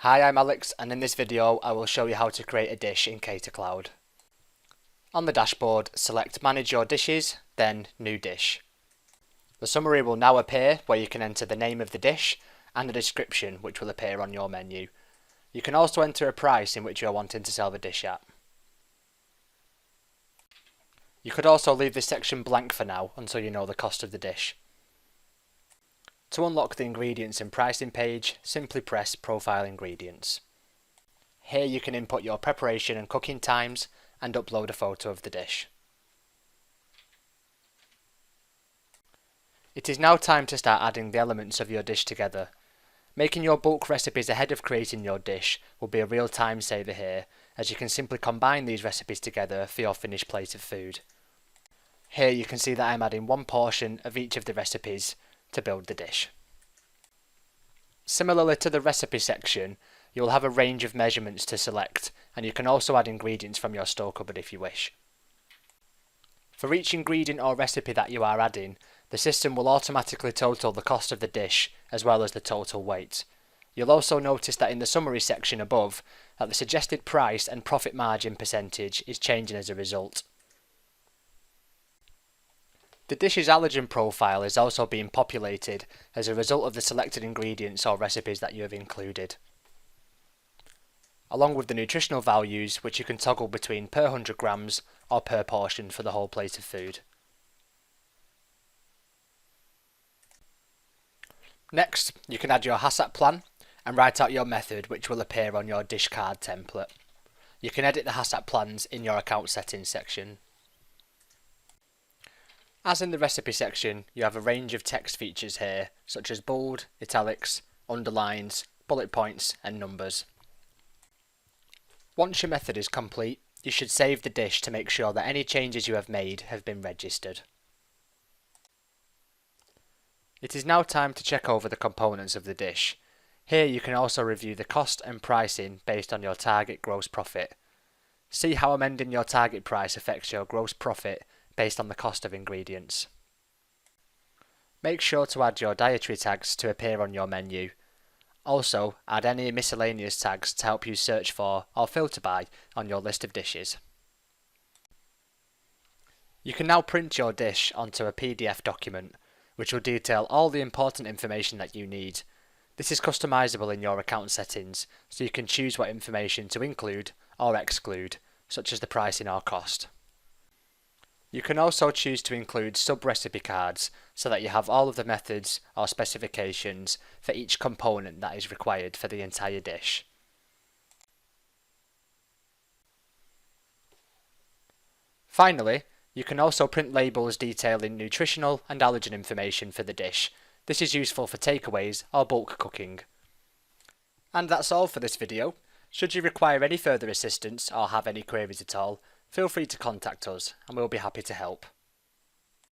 Hi, I'm Alex, and in this video I will show you how to create a dish in CaterCloud. On the dashboard, select Manage Your Dishes, then New Dish. The summary will now appear where you can enter the name of the dish and a description which will appear on your menu. You can also enter a price in which you are wanting to sell the dish at. You could also leave this section blank for now until you know the cost of the dish. To unlock the ingredients and pricing page, simply press Profile Ingredients. Here you can input your preparation and cooking times and upload a photo of the dish. It is now time to start adding the elements of your dish together. Making your bulk recipes ahead of creating your dish will be a real time saver here, as you can simply combine these recipes together for your finished plate of food. Here you can see that I'm adding one portion of each of the recipes to build the dish. Similarly to the recipe section, you'll have a range of measurements to select, and you can also add ingredients from your store cupboard if you wish. For each ingredient or recipe that you are adding, the system will automatically total the cost of the dish as well as the total weight. You'll also notice that in the summary section above, that the suggested price and profit margin percentage is changing as a result. The dish's allergen profile is also being populated as a result of the selected ingredients or recipes that you have included, along with the nutritional values which you can toggle between per 100 grams or per portion for the whole plate of food. Next, you can add your Hasat Plan and write out your method which will appear on your dish card template. You can edit the Hasat Plans in your account settings section. As in the recipe section, you have a range of text features here, such as bold, italics, underlines, bullet points and numbers. Once your method is complete, you should save the dish to make sure that any changes you have made have been registered. It is now time to check over the components of the dish. Here you can also review the cost and pricing based on your target gross profit. See how amending your target price affects your gross profit based on the cost of ingredients. Make sure to add your dietary tags to appear on your menu. Also, add any miscellaneous tags to help you search for or filter by on your list of dishes. You can now print your dish onto a PDF document, which will detail all the important information that you need. This is customizable in your account settings, so you can choose what information to include or exclude, such as the pricing or cost. You can also choose to include sub-recipe cards so that you have all of the methods or specifications for each component that is required for the entire dish. Finally, you can also print labels detailing nutritional and allergen information for the dish. This is useful for takeaways or bulk cooking. And that's all for this video. Should you require any further assistance or have any queries at all, feel free to contact us and we'll be happy to help.